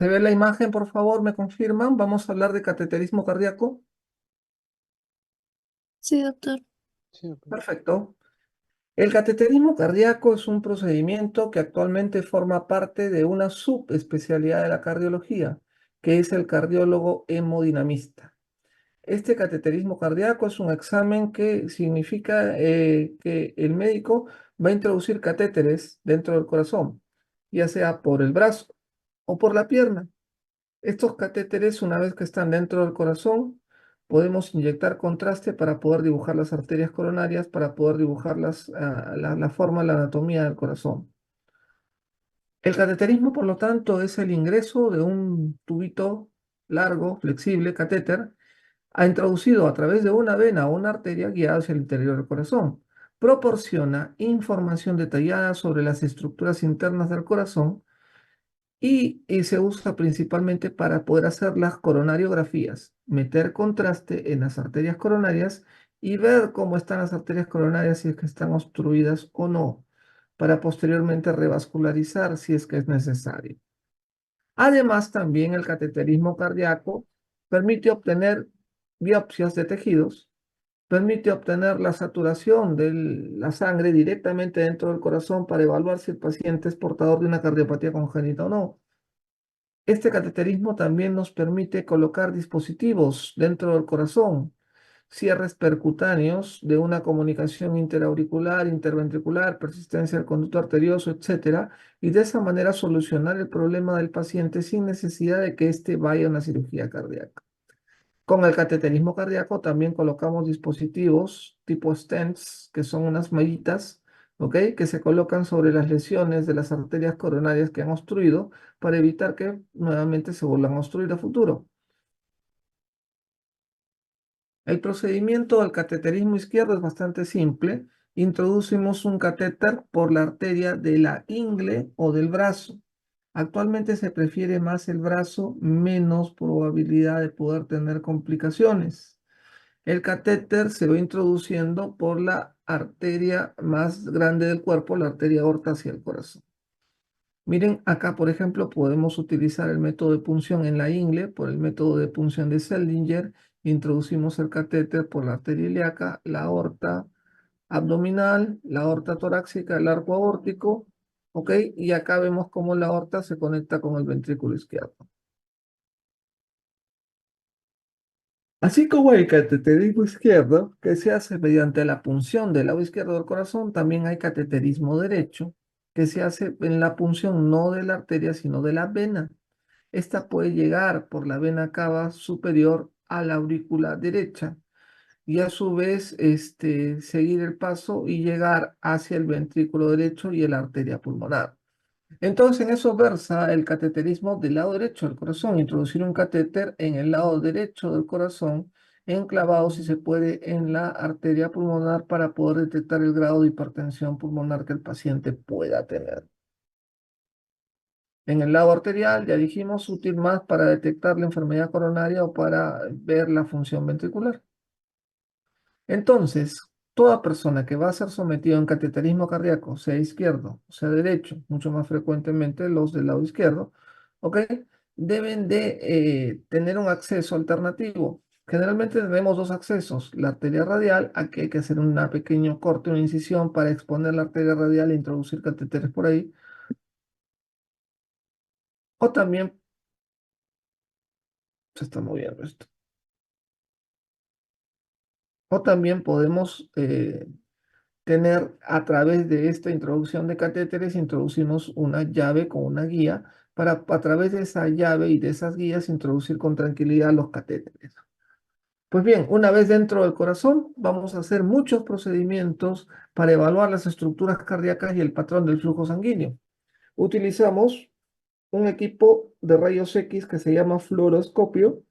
¿Se ve la imagen, por favor? ¿Me confirman? Vamos a hablar de cateterismo cardíaco. Sí, doctor. Sí, ok. Perfecto. El cateterismo cardíaco es un procedimiento que actualmente forma parte de una subespecialidad de la cardiología, que es el cardiólogo hemodinamista. Este cateterismo cardíaco es un examen que significa que el médico va a introducir catéteres dentro del corazón, ya sea por el brazo o por la pierna. Estos catéteres, una vez que están dentro del corazón, podemos inyectar contraste para poder dibujar las arterias coronarias, para poder dibujar la forma, la anatomía del corazón. El cateterismo, por lo tanto, es el ingreso de un tubito largo, flexible, catéter, ha introducido a través de una vena o una arteria guiada hacia el interior del corazón. Proporciona información detallada sobre las estructuras internas del corazón y se usa principalmente para poder hacer las coronariografías, meter contraste en las arterias coronarias y ver cómo están las arterias coronarias, si es que están obstruidas o no, para posteriormente revascularizar si es que es necesario. Además, también el cateterismo cardíaco permite obtener biopsias de tejidos, permite obtener la saturación de la sangre directamente dentro del corazón para evaluar si el paciente es portador de una cardiopatía congénita o no. Este cateterismo también nos permite colocar dispositivos dentro del corazón, cierres percutáneos de una comunicación interauricular, interventricular, persistencia del conducto arterioso, etcétera, y de esa manera solucionar el problema del paciente sin necesidad de que éste vaya a una cirugía cardíaca. Con el cateterismo cardíaco también colocamos dispositivos tipo stents, que son unas mallitas, ¿ok? Que se colocan sobre las lesiones de las arterias coronarias que han obstruido para evitar que nuevamente se vuelvan a obstruir a futuro. El procedimiento del cateterismo izquierdo es bastante simple. Introducimos un catéter por la arteria de la ingle o del brazo. Actualmente se prefiere más el brazo, menos probabilidad de poder tener complicaciones. El catéter se va introduciendo por la arteria más grande del cuerpo, la arteria aorta hacia el corazón. Miren, acá, por ejemplo, podemos utilizar el método de punción en la ingle por el método de punción de Seldinger. Introducimos el catéter por la arteria ilíaca, la aorta abdominal, la aorta torácica, el arco aórtico, ¿ok? Y acá vemos cómo la aorta se conecta con el ventrículo izquierdo. Así como el cateterismo izquierdo, que se hace mediante la punción del lado izquierdo del corazón, también hay cateterismo derecho, que se hace en la punción no de la arteria, sino de la vena. Esta puede llegar por la vena cava superior a la aurícula derecha y a su vez seguir el paso y llegar hacia el ventrículo derecho y la arteria pulmonar. Entonces, en eso versa el cateterismo del lado derecho del corazón, introducir un catéter en el lado derecho del corazón, enclavado si se puede en la arteria pulmonar para poder detectar el grado de hipertensión pulmonar que el paciente pueda tener. En el lado arterial, ya dijimos, útil más para detectar la enfermedad coronaria o para ver la función ventricular. Entonces, toda persona que va a ser sometida a un cateterismo cardíaco, sea izquierdo o sea derecho, mucho más frecuentemente los del lado izquierdo, ¿ok? Deben de tener un acceso alternativo. Generalmente tenemos dos accesos, la arteria radial, aquí hay que hacer un pequeño corte, una incisión para exponer la arteria radial e introducir catéteres por ahí, o también se está moviendo esto. O también podemos tener a través de esta introducción de catéteres, introducimos una llave con una guía para a través de esa llave y de esas guías introducir con tranquilidad los catéteres. Pues bien, una vez dentro del corazón, vamos a hacer muchos procedimientos para evaluar las estructuras cardíacas y el patrón del flujo sanguíneo. Utilizamos un equipo de rayos X que se llama fluoroscopio,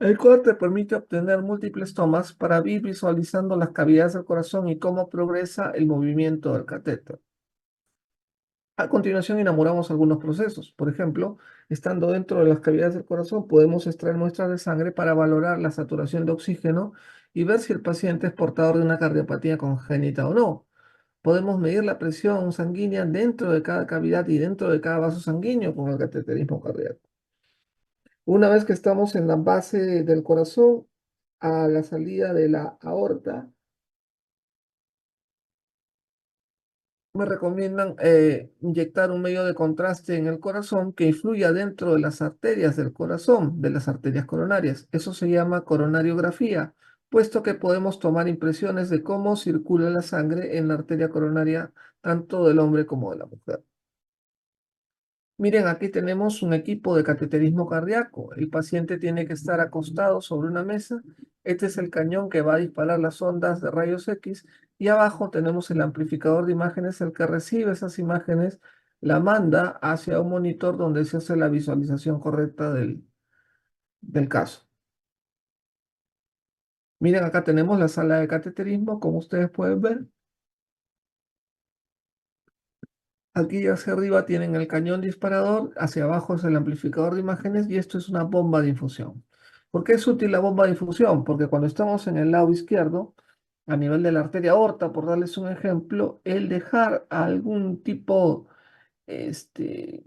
el cual te permite obtener múltiples tomas para ir visualizando las cavidades del corazón y cómo progresa el movimiento del catéter. A continuación, inauguramos algunos procesos. Por ejemplo, estando dentro de las cavidades del corazón, podemos extraer muestras de sangre para valorar la saturación de oxígeno y ver si el paciente es portador de una cardiopatía congénita o no. Podemos medir la presión sanguínea dentro de cada cavidad y dentro de cada vaso sanguíneo con el cateterismo cardíaco. Una vez que estamos en la base del corazón, a la salida de la aorta, me recomiendan inyectar un medio de contraste en el corazón que influya dentro de las arterias del corazón, de las arterias coronarias. Eso se llama coronariografía, puesto que podemos tomar impresiones de cómo circula la sangre en la arteria coronaria, tanto del hombre como de la mujer. Miren, aquí tenemos un equipo de cateterismo cardíaco. El paciente tiene que estar acostado sobre una mesa. Este es el cañón que va a disparar las ondas de rayos X. Y abajo tenemos el amplificador de imágenes, el que recibe esas imágenes, la manda hacia un monitor donde se hace la visualización correcta del caso. Miren, acá tenemos la sala de cateterismo, como ustedes pueden ver. Aquí hacia arriba tienen el cañón disparador, hacia abajo es el amplificador de imágenes y esto es una bomba de infusión. ¿Por qué es útil la bomba de infusión? Porque cuando estamos en el lado izquierdo, a nivel de la arteria aorta, por darles un ejemplo, el dejar algún tipo, este,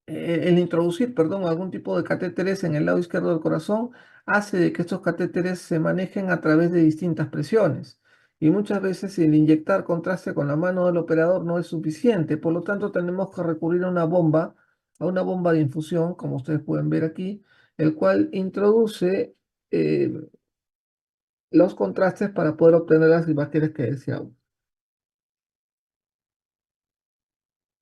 el introducir, perdón, algún tipo de catéteres en el lado izquierdo del corazón hace de que estos catéteres se manejen a través de distintas presiones. Y muchas veces el inyectar contraste con la mano del operador no es suficiente. Por lo tanto, tenemos que recurrir a una bomba de infusión, como ustedes pueden ver aquí, el cual introduce eh, los contrastes para poder obtener las imágenes que deseamos.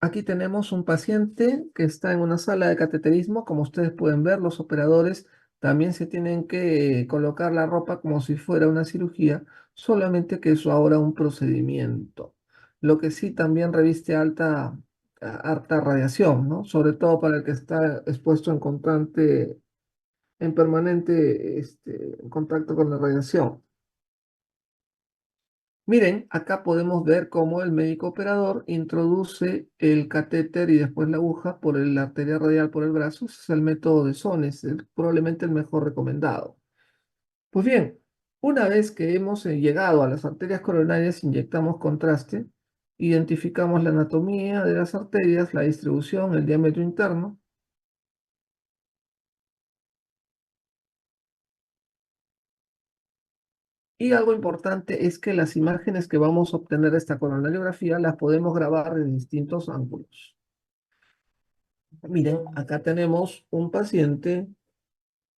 Aquí tenemos un paciente que está en una sala de cateterismo. Como ustedes pueden ver, los operadores también se tienen que colocar la ropa como si fuera una cirugía, solamente que es ahora un procedimiento. Lo que sí también reviste alta radiación, ¿no? Sobre todo para el que está expuesto en permanente contacto con la radiación. Miren, acá podemos ver cómo el médico operador introduce el catéter y después la aguja por la arteria radial por el brazo. Ese es el método de Sones, probablemente el mejor recomendado. Pues bien, una vez que hemos llegado a las arterias coronarias, inyectamos contraste, identificamos la anatomía de las arterias, la distribución, el diámetro interno. Y algo importante es que las imágenes que vamos a obtener de esta coronariografía las podemos grabar de distintos ángulos. Miren, acá tenemos un paciente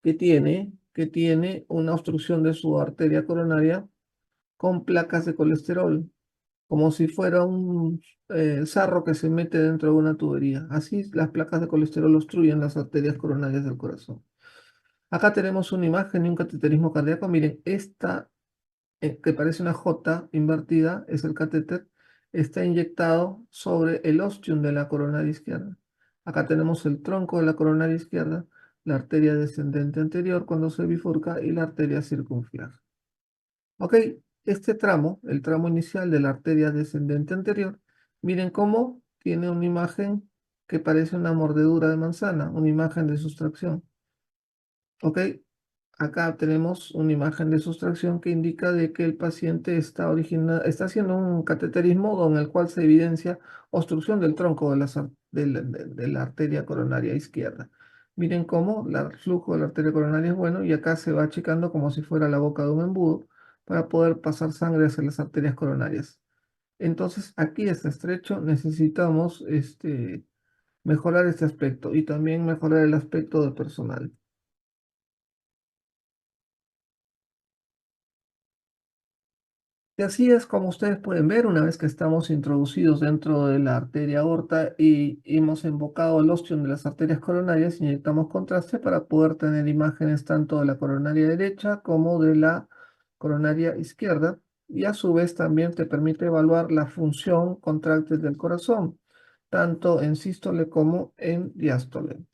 que tiene una obstrucción de su arteria coronaria con placas de colesterol, como si fuera un sarro que se mete dentro de una tubería. Así las placas de colesterol obstruyen las arterias coronarias del corazón. Acá tenemos una imagen de un cateterismo cardíaco. Miren, esta que parece una J invertida, es el catéter, está inyectado sobre el ostium de la coronaria izquierda. Acá tenemos el tronco de la coronaria izquierda, la arteria descendente anterior cuando se bifurca y la arteria circunfleja. Ok, este tramo, el tramo inicial de la arteria descendente anterior, miren cómo tiene una imagen que parece una mordedura de manzana, una imagen de sustracción. Ok, acá tenemos una imagen de sustracción que indica de que el paciente está haciendo un cateterismo en el cual se evidencia obstrucción del tronco de la arteria coronaria izquierda. Miren cómo el flujo de la arteria coronaria es bueno y acá se va achicando como si fuera la boca de un embudo para poder pasar sangre hacia las arterias coronarias. Entonces aquí está estrecho, necesitamos mejorar este aspecto y también mejorar el aspecto del personal. Y así es como ustedes pueden ver, una vez que estamos introducidos dentro de la arteria aorta y hemos invocado el ostium de las arterias coronarias, inyectamos contraste para poder tener imágenes tanto de la coronaria derecha como de la coronaria izquierda. Y a su vez también te permite evaluar la función contráctil del corazón, tanto en sístole como en diástole.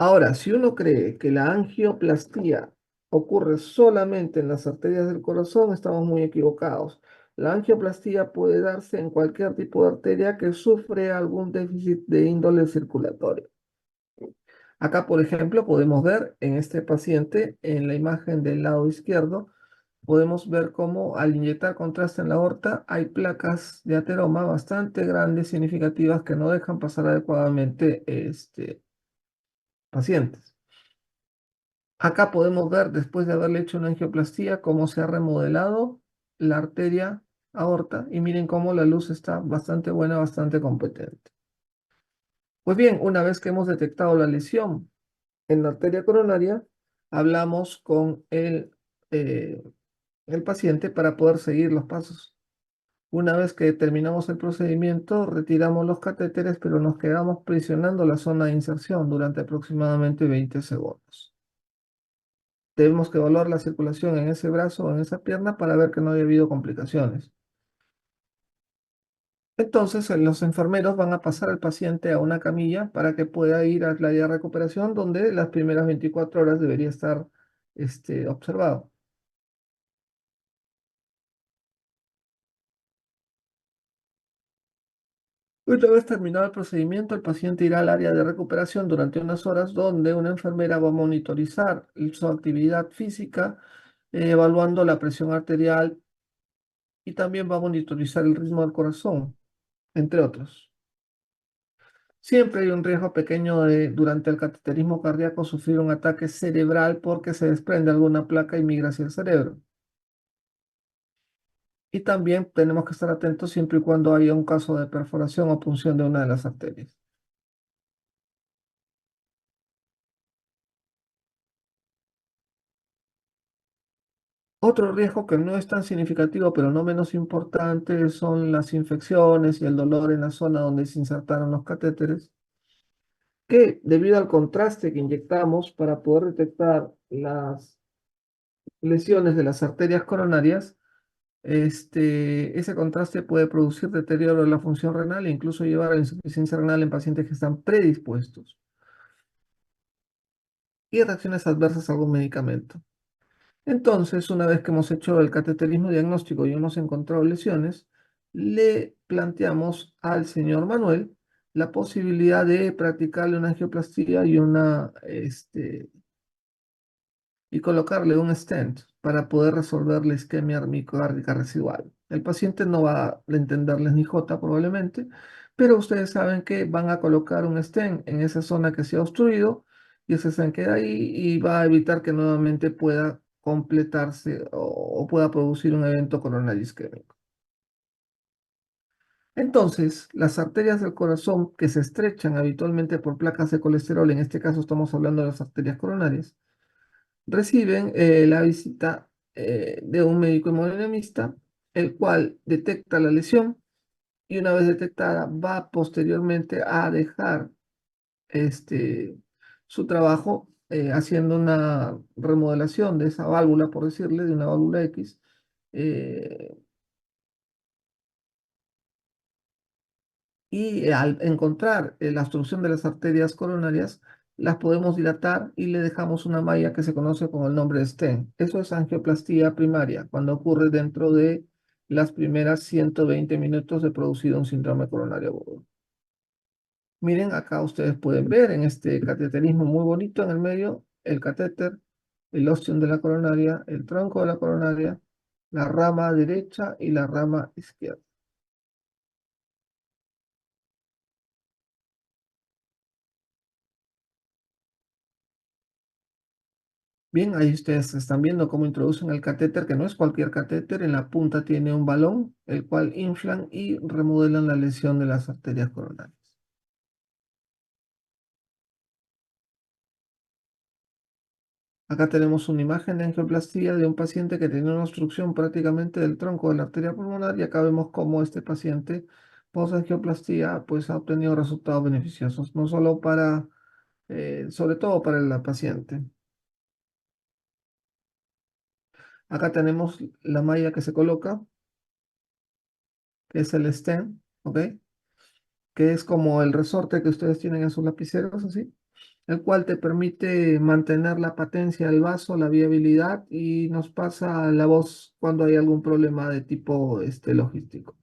Ahora, si uno cree que la angioplastía ocurre solamente en las arterias del corazón, estamos muy equivocados. La angioplastía puede darse en cualquier tipo de arteria que sufre algún déficit de índole circulatorio. Acá, por ejemplo, podemos ver en este paciente, en la imagen del lado izquierdo, podemos ver cómo al inyectar contraste en la aorta hay placas de ateroma bastante grandes, significativas, que no dejan pasar adecuadamente pacientes. Acá podemos ver, después de haberle hecho una angioplastía, cómo se ha remodelado la arteria aorta y miren cómo la luz está bastante buena, bastante competente. Pues bien, una vez que hemos detectado la lesión en la arteria coronaria, hablamos con eh, el paciente para poder seguir los pasos. Una vez que terminamos el procedimiento, retiramos los catéteres, pero nos quedamos presionando la zona de inserción durante aproximadamente 20 segundos. Debemos que evaluar la circulación en ese brazo o en esa pierna para ver que no haya habido complicaciones. Entonces, los enfermeros van a pasar al paciente a una camilla para que pueda ir al área de recuperación, donde las primeras 24 horas debería estar observado. Una vez terminado el procedimiento, el paciente irá al área de recuperación durante unas horas, donde una enfermera va a monitorizar su actividad física, evaluando la presión arterial, y también va a monitorizar el ritmo del corazón, entre otros. Siempre hay un riesgo pequeño de, durante el cateterismo cardíaco, sufrir un ataque cerebral porque se desprende alguna placa y migra hacia el cerebro. Y también tenemos que estar atentos siempre y cuando haya un caso de perforación o punción de una de las arterias. Otro riesgo que no es tan significativo, pero no menos importante, son las infecciones y el dolor en la zona donde se insertaron los catéteres, que debido al contraste que inyectamos para poder detectar las lesiones de las arterias coronarias, ese contraste puede producir deterioro de la función renal e incluso llevar a insuficiencia renal en pacientes que están predispuestos y reacciones adversas a algún medicamento. Entonces, una vez que hemos hecho el cateterismo diagnóstico y hemos encontrado lesiones, le planteamos al señor Manuel la posibilidad de practicarle una angioplastía y colocarle un stent para poder resolver la isquemia micocárdica residual. El paciente no va a entenderles ni jota probablemente, pero ustedes saben que van a colocar un stent en esa zona que se ha obstruido y ese stent queda ahí y va a evitar que nuevamente pueda completarse o pueda producir un evento coronario isquémico. Entonces, las arterias del corazón que se estrechan habitualmente por placas de colesterol, en este caso estamos hablando de las arterias coronarias, reciben la visita de un médico hemodinamista, el cual detecta la lesión y una vez detectada va posteriormente a dejar este, su trabajo haciendo una remodelación de esa válvula, por decirle, de una válvula X, eh, y al encontrar la obstrucción de las arterias coronarias, las podemos dilatar y le dejamos una malla que se conoce con el nombre de stent. Eso es angioplastía primaria, cuando ocurre dentro de las primeras 120 minutos de producido un síndrome coronario agudo. Miren, acá ustedes pueden ver en este cateterismo muy bonito en el medio, el catéter, el ostium de la coronaria, el tronco de la coronaria, la rama derecha y la rama izquierda. Bien, ahí ustedes están viendo cómo introducen el catéter, que no es cualquier catéter. En la punta tiene un balón, el cual inflan y remodelan la lesión de las arterias coronarias. Acá tenemos una imagen de angioplastía de un paciente que tenía una obstrucción prácticamente del tronco de la arteria pulmonar, y acá vemos cómo este paciente post-angioplastía pues ha obtenido resultados beneficiosos, no solo para, sobre todo para la paciente. Acá tenemos la malla que se coloca, que es el stent, ¿ok? Que es como el resorte que ustedes tienen en sus lapiceros, así, el cual te permite mantener la patencia del vaso, la viabilidad, y nos pasa la voz cuando hay algún problema de tipo logístico.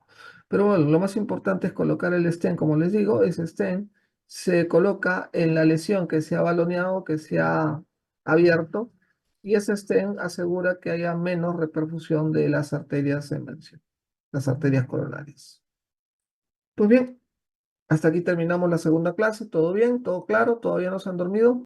Pero bueno, lo más importante es colocar el stent, como les digo, ese stent se coloca en la lesión que se ha baloneado, que se ha abierto, y ese stent asegura que haya menos reperfusión de las arterias en mención, las arterias coronarias. Pues bien, hasta aquí terminamos la segunda clase. ¿Todo bien? ¿Todo claro? ¿Todavía no se han dormido?